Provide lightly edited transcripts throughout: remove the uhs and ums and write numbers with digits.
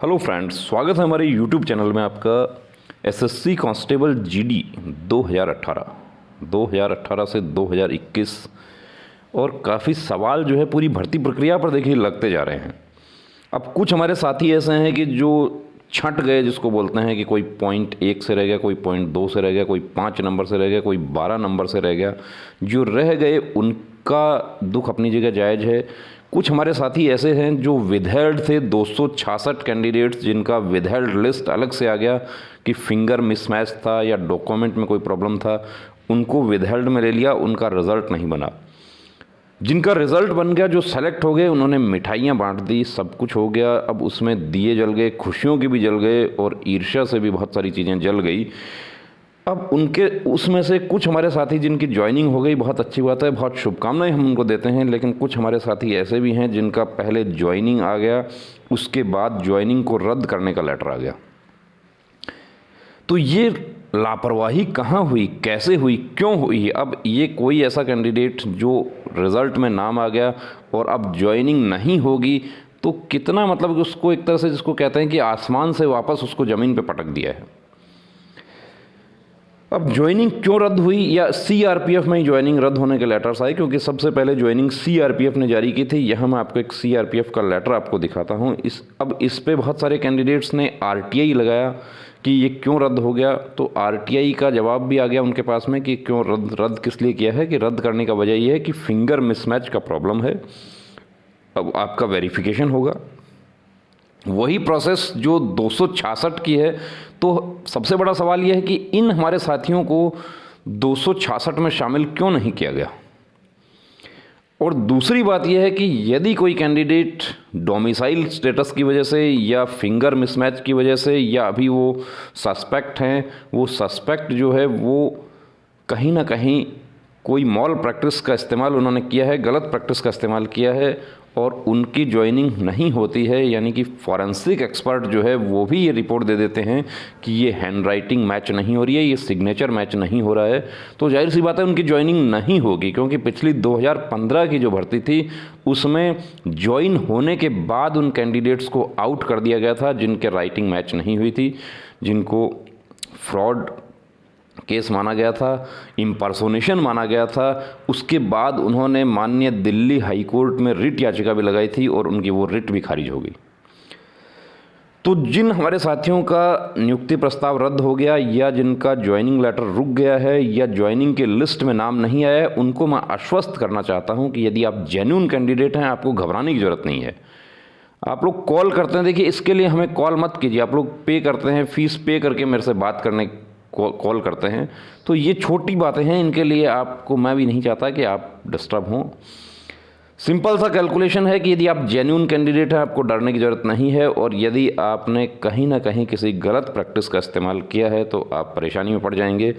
Hello friends, स्वागत है हमारे यूट्यूब चैनल में आपका। एसएससी कांस्टेबल जीडी 2018 से 2021 और काफ़ी सवाल जो है पूरी भर्ती प्रक्रिया पर देखिए लगते जा रहे हैं। अब कुछ हमारे साथी ऐसे हैं कि जो छंट गए, जिसको बोलते हैं कि कोई पॉइंट 1 से रह गया, कोई पॉइंट 2 से रह गया, कोई 5 नंबर से रह गया, कोई 12 नंबर से रह गया। जो रह गए उनका दुख अपनी जगह जायज़ है। कुछ हमारे साथी ऐसे हैं जो विदहेल्ड थे, 266 कैंडिडेट्स जिनका विदहेल्ड लिस्ट अलग से आ गया कि फिंगर मिसमैच था या डॉक्यूमेंट में कोई प्रॉब्लम था, उनको विदहेल्ड में ले लिया, उनका रिज़ल्ट नहीं बना। जिनका रिज़ल्ट बन गया, जो सेलेक्ट हो गए, उन्होंने मिठाइयाँ बांट दी, सब कुछ हो गया। अब उसमें दिए जल गए, खुशियों की भी जल गए और ईर्ष्या से भी बहुत सारी चीज़ें जल गई। अब उनके उसमें से कुछ हमारे साथी जिनकी ज्वाइनिंग हो गई, बहुत अच्छी बात है, बहुत शुभकामनाएं हम उनको देते हैं। लेकिन कुछ हमारे साथी ऐसे भी हैं जिनका पहले ज्वाइनिंग आ गया, उसके बाद ज्वाइनिंग को रद्द करने का लेटर आ गया। तो ये लापरवाही कहाँ हुई, कैसे हुई, क्यों हुई? अब ये कोई ऐसा कैंडिडेट जो रिज़ल्ट में नाम आ गया और अब ज्वाइनिंग नहीं होगी, तो कितना मतलब कि उसको एक तरह से, जिसको कहते हैं कि आसमान से वापस उसको ज़मीन पे पटक दिया है। अब ज्वाइनिंग क्यों रद्द हुई, या सीआरपीएफ में ही ज्वाइनिंग रद्द होने के लेटर्स आए, क्योंकि सबसे पहले ज्वाइनिंग सीआरपीएफ ने जारी की थी। यहाँ मैं आपको एक सीआरपीएफ का लेटर आपको दिखाता हूँ। अब इस पे बहुत सारे कैंडिडेट्स ने आरटीआई लगाया कि ये क्यों रद्द हो गया। तो आरटीआई का जवाब भी आ गया उनके पास में कि क्यों रद्द किस लिए किया है, कि रद्द करने का वजह यह है कि फिंगर मिसमैच का प्रॉब्लम है। अब आपका वेरिफिकेशन होगा, वही प्रोसेस जो 266 की है। तो सबसे बड़ा सवाल यह है कि इन हमारे साथियों को 266 में शामिल क्यों नहीं किया गया। और दूसरी बात यह है कि यदि कोई कैंडिडेट डोमिसाइल स्टेटस की वजह से या फिंगर मिसमैच की वजह से, या अभी वो सस्पेक्ट हैं, वो सस्पेक्ट जो है वो कहीं ना कहीं कोई मॉल प्रैक्टिस का इस्तेमाल उन्होंने किया है, गलत प्रैक्टिस का इस्तेमाल किया है, और उनकी ज्वाइनिंग नहीं होती है, यानी कि फॉरेंसिक एक्सपर्ट जो है वो भी ये रिपोर्ट दे देते हैं कि ये हैंड राइटिंग मैच नहीं हो रही है, ये सिग्नेचर मैच नहीं हो रहा है, तो जाहिर सी बात है उनकी ज्वाइनिंग नहीं होगी। क्योंकि पिछली 2015 की जो भर्ती थी उसमें ज्वाइन होने के बाद उन कैंडिडेट्स को आउट कर दिया गया था जिनके राइटिंग मैच नहीं हुई थी, जिनको फ्रॉड केस माना गया था, इम्पर्सोनेशन माना गया था। उसके बाद उन्होंने माननीय दिल्ली हाई कोर्ट में रिट याचिका भी लगाई थी और उनकी वो रिट भी खारिज हो गई। तो जिन हमारे साथियों का नियुक्ति प्रस्ताव रद्द हो गया, या जिनका ज्वाइनिंग लेटर रुक गया है, या ज्वाइनिंग के लिस्ट में नाम नहीं आया है, उनको मैं आश्वस्त करना चाहता हूं कि यदि आप जेन्युइन कैंडिडेट हैं, आपको घबराने की ज़रूरत नहीं है। आप लोग कॉल करते हैं, देखिए इसके लिए हमें कॉल मत कीजिए। आप लोग पे करते हैं, फीस पे करके मेरे से बात करने कॉल करते हैं, तो ये छोटी बातें हैं, इनके लिए आपको मैं भी नहीं चाहता कि आप डिस्टर्ब हों। सिंपल सा कैलकुलेशन है कि यदि आप जेन्युइन कैंडिडेट हैं, आपको डरने की ज़रूरत नहीं है। और यदि आपने कहीं ना कहीं किसी गलत प्रैक्टिस का इस्तेमाल किया है तो आप परेशानी में पड़ जाएंगे।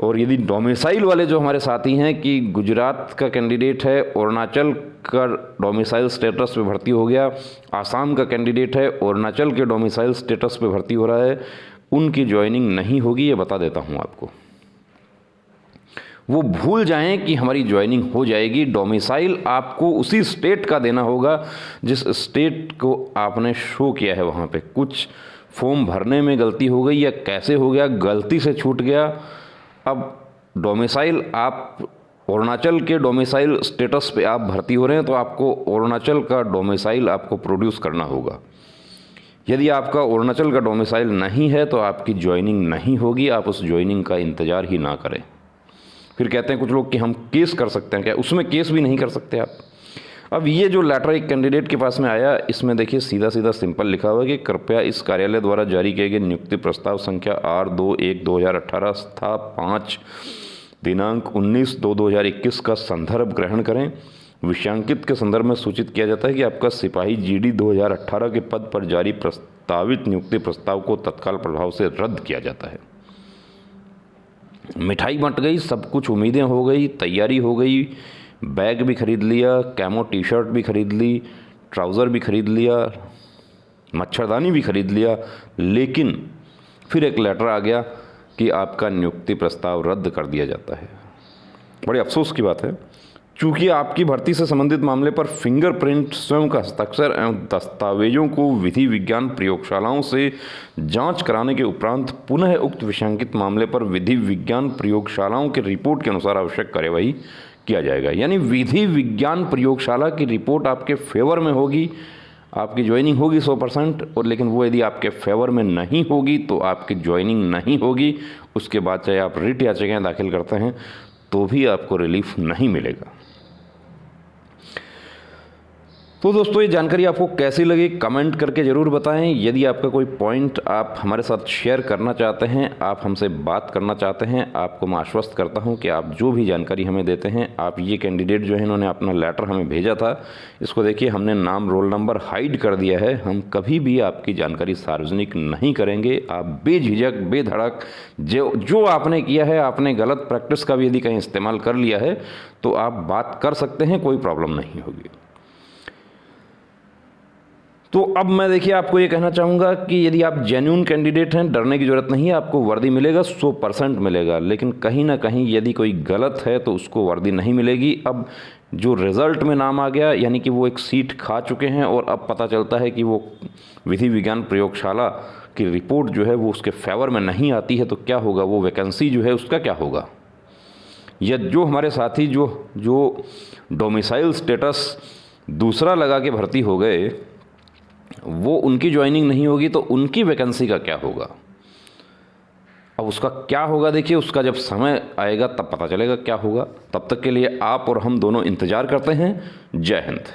और यदि डोमिसाइल वाले जो हमारे साथी हैं कि गुजरात का कैंडिडेट है, अरुणाचल का डोमिसाइल स्टेटस पे भर्ती हो गया, आसाम का कैंडिडेट है, अरुणाचल के डोमिसाइल स्टेटस पे भर्ती हो रहा है, उनकी ज्वाइनिंग नहीं होगी, ये बता देता हूं आपको। वो भूल जाएं कि हमारी ज्वाइनिंग हो जाएगी। डोमिसाइल आपको उसी स्टेट का देना होगा जिस स्टेट को आपने शो किया है। वहाँ पे कुछ फॉर्म भरने में गलती हो गई या कैसे हो गया, गलती से छूट गया। अब डोमिसाइल आप अरुणाचल के डोमिसाइल स्टेटस पे आप भर्ती हो रहे हैं, तो आपको अरुणाचल का डोमिसाइल आपको प्रोड्यूस करना होगा। यदि आपका अरुणाचल का डोमिसाइल नहीं है तो आपकी ज्वाइनिंग नहीं होगी। आप उस ज्वाइनिंग का इंतज़ार ही ना करें। फिर कहते हैं कुछ लोग कि हम केस कर सकते हैं, क्या उसमें केस भी नहीं कर सकते आप। अब ये जो लेटर एक कैंडिडेट के पास में आया, इसमें देखिए सीधा सीधा सिंपल लिखा हुआ है कि कृपया इस कार्यालय द्वारा जारी किए गए नियुक्ति प्रस्ताव संख्या R21/2018 तथा 5 दिनांक 19/2/2021 का संदर्भ ग्रहण करें। विषयांकित के संदर्भ में सूचित किया जाता है कि आपका सिपाही जीडी 2018 के पद पर जारी प्रस्तावित नियुक्ति प्रस्ताव को तत्काल प्रभाव से रद्द किया जाता है। मिठाई बंट गई, सब कुछ उम्मीदें हो गई, तैयारी हो गई, बैग भी खरीद लिया, कैमो टी शर्ट भी खरीद ली, ट्राउज़र भी खरीद लिया, मच्छरदानी भी खरीद लिया, लेकिन फिर एक लेटर आ गया कि आपका नियुक्ति प्रस्ताव रद्द कर दिया जाता है। बड़े अफसोस की बात है। चूँकि आपकी भर्ती से संबंधित मामले पर फिंगरप्रिंट, स्वयं का हस्ताक्षर एवं दस्तावेजों को विधि विज्ञान प्रयोगशालाओं से जांच कराने के उपरांत पुनः उक्त विषयांकित मामले पर विधि विज्ञान प्रयोगशालाओं की रिपोर्ट के अनुसार आवश्यक कार्यवाही किया जाएगा। यानी विधि विज्ञान प्रयोगशाला की रिपोर्ट आपके फेवर में होगी, आपकी ज्वाइनिंग होगी 100%, और लेकिन वो यदि आपके फेवर में नहीं होगी तो आपकी ज्वाइनिंग नहीं होगी। उसके बाद चाहे आप रिट याचिकाएं दाखिल करते हैं तो भी आपको रिलीफ नहीं मिलेगा। तो दोस्तों, ये जानकारी आपको कैसी लगी कमेंट करके ज़रूर बताएं। यदि आपका कोई पॉइंट आप हमारे साथ शेयर करना चाहते हैं, आप हमसे बात करना चाहते हैं, आपको मैं आश्वस्त करता हूं कि आप जो भी जानकारी हमें देते हैं, आप ये कैंडिडेट जो है इन्होंने अपना लेटर हमें भेजा था, इसको देखिए हमने नाम रोल नंबर हाइड कर दिया है। हम कभी भी आपकी जानकारी सार्वजनिक नहीं करेंगे। आप बेझिझक बेधड़क जो आपने किया है, आपने गलत प्रैक्टिस का भी यदि कहीं इस्तेमाल कर लिया है तो आप बात कर सकते हैं, कोई प्रॉब्लम नहीं होगी। तो अब मैं देखिए आपको ये कहना चाहूँगा कि यदि आप जेन्युइन कैंडिडेट हैं, डरने की ज़रूरत नहीं है, आपको वर्दी मिलेगा, 100% मिलेगा। लेकिन कहीं ना कहीं यदि कोई गलत है तो उसको वर्दी नहीं मिलेगी। अब जो रिज़ल्ट में नाम आ गया, यानी कि वो एक सीट खा चुके हैं और अब पता चलता है कि वो विधि विज्ञान प्रयोगशाला की रिपोर्ट जो है वो उसके फेवर में नहीं आती है, तो क्या होगा, वो वैकेंसी जो है उसका क्या होगा। या जो हमारे साथी जो डोमिसाइल स्टेटस दूसरा लगा के भर्ती हो गए, वो उनकी ज्वाइनिंग नहीं होगी तो उनकी वैकेंसी का क्या होगा। अब उसका क्या होगा देखिए, उसका जब समय आएगा तब पता चलेगा क्या होगा। तब तक के लिए आप और हम दोनों इंतज़ार करते हैं। जय हिंद।